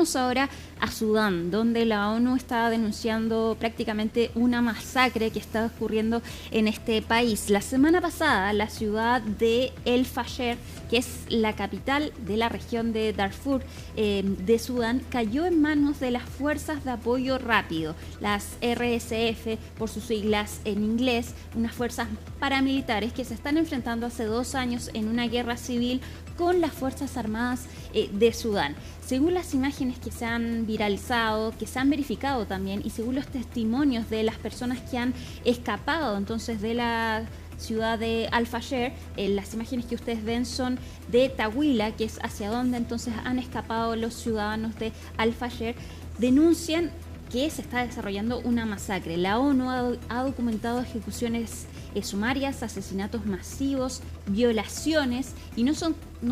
vamos ahora a Sudán, donde la ONU está denunciando prácticamente una masacre que está ocurriendo en este país. La semana pasada, la ciudad de El Fasher, que es la capital de la región de Darfur de Sudán, cayó en manos de las Fuerzas de Apoyo Rápido, las RSF por sus siglas en inglés, unas fuerzas paramilitares que se están enfrentando hace 2 años en una guerra civil con las Fuerzas Armadas de Sudán. Según las imágenes que se han viralizado, que se han verificado también, y según los testimonios de las personas que han escapado entonces de la ciudad de Al Fasher, las imágenes que ustedes ven son de Tawila, que es hacia donde entonces han escapado los ciudadanos de Al Fasher, denuncian que se está desarrollando una masacre. La ONU ha documentado ejecuciones sumarias, asesinatos masivos, violaciones, y no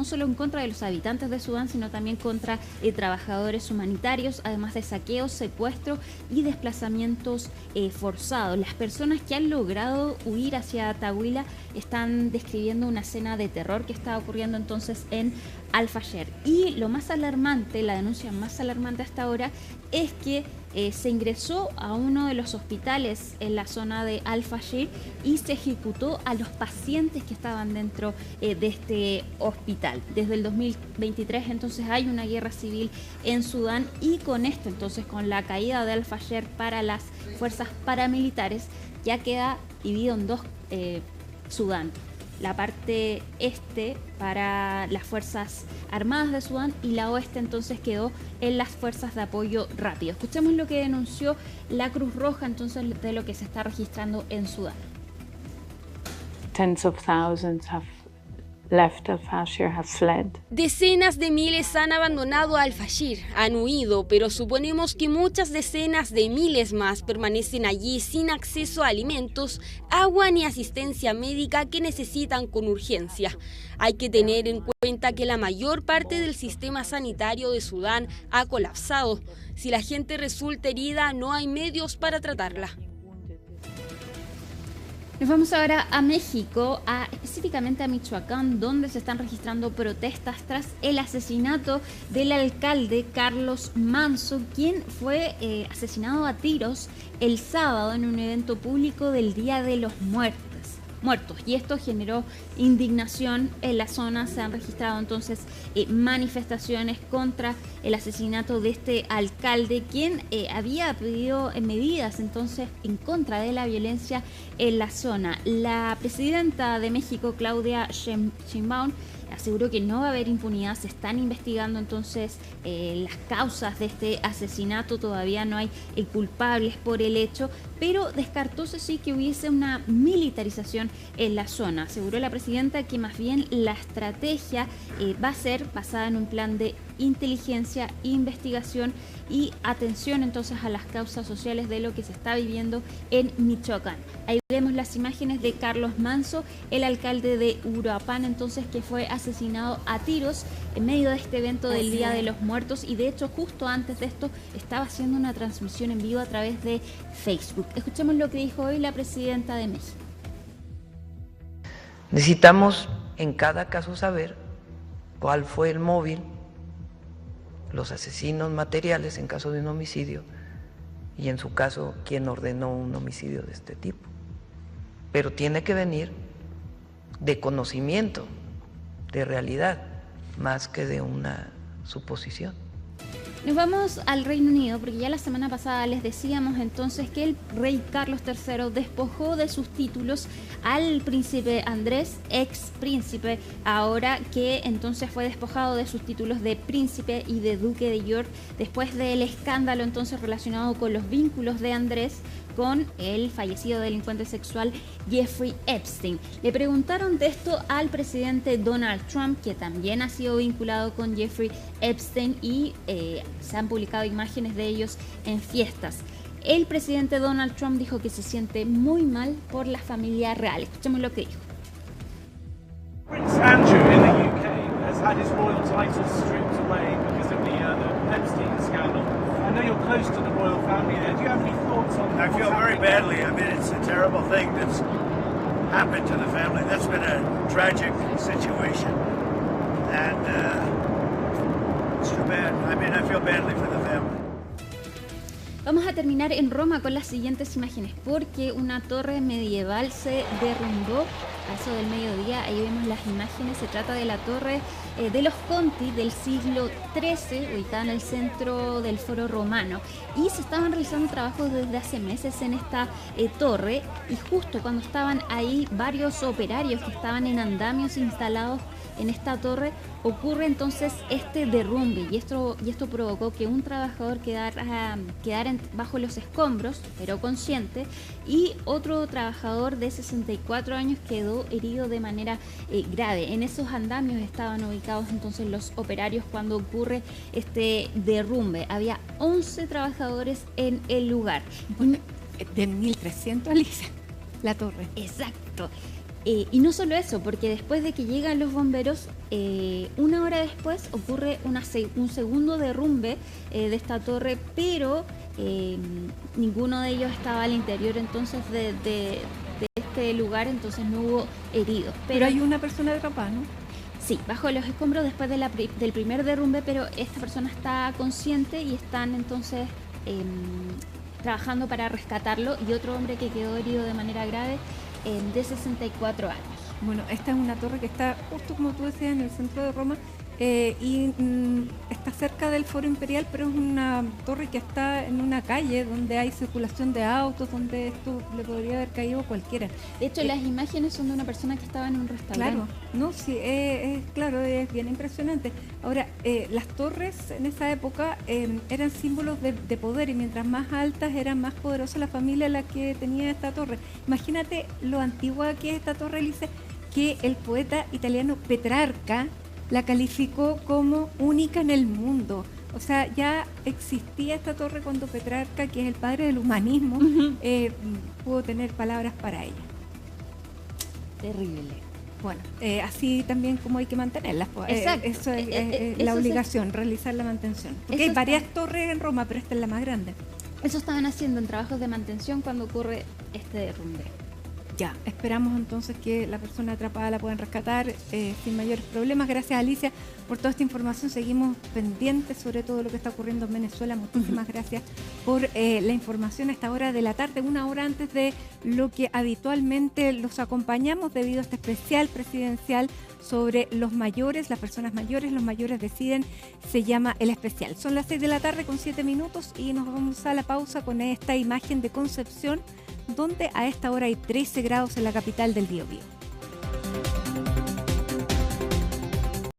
solo en contra de los habitantes de Sudán, sino también contra trabajadores humanitarios, además de saqueos, secuestros y desplazamientos forzados. Las personas que han logrado huir hacia Tawila están describiendo una escena de terror que está ocurriendo entonces en Al Fasher. Y lo más alarmante, la denuncia más alarmante hasta ahora, es que se ingresó a uno de los hospitales en la zona de Al Fasher y se ejecutó a los pacientes que estaban dentro de este hospital. Desde el 2023 entonces hay una guerra civil en Sudán, y con esto entonces, con la caída de Al Fasher para las fuerzas paramilitares, ya queda dividido en dos Sudán. La parte este para las Fuerzas Armadas de Sudán y la oeste entonces quedó en las Fuerzas de Apoyo Rápido. Escuchemos lo que denunció la Cruz Roja entonces de lo que se está registrando en Sudán. Tens of thousands have left Al Fasher, have fled. Decenas de miles han abandonado Al Fasher, han huido, pero suponemos que muchas decenas de miles más permanecen allí sin acceso a alimentos, agua ni asistencia médica que necesitan con urgencia. Hay que tener en cuenta que la mayor parte del sistema sanitario de Sudán ha colapsado. Si la gente resulta herida, no hay medios para tratarla. Nos vamos ahora a México, específicamente a Michoacán, donde se están registrando protestas tras el asesinato del alcalde Carlos Manzo, quien fue asesinado a tiros el sábado en un evento público del Día de los Muertos. Y esto generó indignación en la zona. Se han registrado entonces manifestaciones contra el asesinato de este alcalde, quien había pedido medidas entonces en contra de la violencia en la zona. La presidenta de México, Claudia Sheinbaum, aseguró que no va a haber impunidad. Se están investigando entonces las causas de este asesinato. Todavía no hay culpables por el hecho, pero descartó sí que hubiese una militarización en la zona. Aseguró la presidenta que más bien la estrategia va a ser basada en un plan de inteligencia, investigación y atención entonces a las causas sociales de lo que se está viviendo en Michoacán. Ahí vemos las imágenes de Carlos Manzo, el alcalde de Uruapan, entonces, que fue asesinado a tiros en medio de este evento del Día de los Muertos, y de hecho justo antes de esto estaba haciendo una transmisión en vivo a través de Facebook. Escuchemos lo que dijo hoy la presidenta de México. Necesitamos en cada caso saber cuál fue el móvil, los asesinos materiales en caso de un homicidio, y en su caso quién ordenó un homicidio de este tipo. Pero tiene que venir de conocimiento, de realidad, más que de una suposición. Nos vamos al Reino Unido, porque ya la semana pasada les decíamos entonces que el rey Carlos III despojó de sus títulos al príncipe Andrés, ex príncipe, ahora que entonces fue despojado de sus títulos de príncipe y de duque de York, después del escándalo entonces relacionado con los vínculos de Andrés con el fallecido delincuente sexual Jeffrey Epstein. Le preguntaron de esto al presidente Donald Trump, que también ha sido vinculado con Jeffrey Epstein, y se han publicado imágenes de ellos en fiestas. El presidente Donald Trump dijo que se siente muy mal por la familia real. Escuchemos lo que dijo. Prince Andrew in the UK has had his royal titles stripped away because of the Epstein scandal. I know you're close to the royal family there. Do you have any thoughts on that? I feel very badly. I mean, it's a terrible thing that's happened to the family. That's been a tragic situation. And it's bad. I mean, I feel badly for the family. Vamos a terminar en Roma con las siguientes imágenes, porque una torre medieval se derrumbó a eso del mediodía. Ahí vemos las imágenes. Se trata de la torre de los Conti del siglo XIII, ubicada en el centro del Foro Romano. Y se estaban realizando trabajos desde hace meses en esta torre, y justo cuando estaban ahí varios operarios que estaban en andamios instalados en esta torre, ocurre entonces este derrumbe, y esto provocó que un trabajador quedara bajo los escombros, pero consciente, y otro trabajador de 64 años quedó herido de manera grave. En esos andamios estaban ubicados entonces los operarios cuando ocurre este derrumbe. Había 11 trabajadores en el lugar. De 1300, Alicia, la torre. Exacto. Y no solo eso, porque después de que llegan los bomberos, una hora después ocurre un segundo derrumbe de esta torre, pero ninguno de ellos estaba al interior entonces de este lugar, entonces no hubo heridos. Pero hay una persona atrapada, ¿no? Sí, bajo los escombros después del primer derrumbe, pero esta persona está consciente y están entonces trabajando para rescatarlo, y otro hombre que quedó herido de manera grave, de 64 años. Bueno, esta es una torre que está justo como tú decías en el centro de Roma, está cerca del Foro Imperial, pero es una torre que está en una calle donde hay circulación de autos, donde esto le podría haber caído cualquiera. De hecho, las imágenes son de una persona que estaba en un restaurante. Claro, no, sí, claro, es bien impresionante. Ahora, las torres en esa época eran símbolos de poder, y mientras más altas era más poderosa la familia la que tenía esta torre. Imagínate lo antigua que es esta torre, Elise, que el poeta italiano Petrarca la calificó como única en el mundo. O sea, ya existía esta torre cuando Petrarca, que es el padre del humanismo, pudo tener palabras para ella. Terrible. Bueno, así también como hay que mantenerlas. Exacto. Eso es la obligación, realizar la mantención. Porque hay varias torres en Roma, pero esta es la más grande. Eso estaban haciendo en trabajos de mantención cuando ocurre este derrumbe. Ya, esperamos entonces que la persona atrapada la puedan rescatar sin mayores problemas. Gracias, Alicia, por toda esta información. Seguimos pendientes sobre todo lo que está ocurriendo en Venezuela. Muchísimas gracias por la información a esta hora de la tarde, una hora antes de lo que habitualmente los acompañamos debido a este especial presidencial sobre los mayores, las personas mayores, los mayores deciden, se llama el especial. Son las 6 de la tarde con 7 minutos y nos vamos a la pausa con esta imagen de Concepción, donde a esta hora hay 13 grados en la capital del Biobío.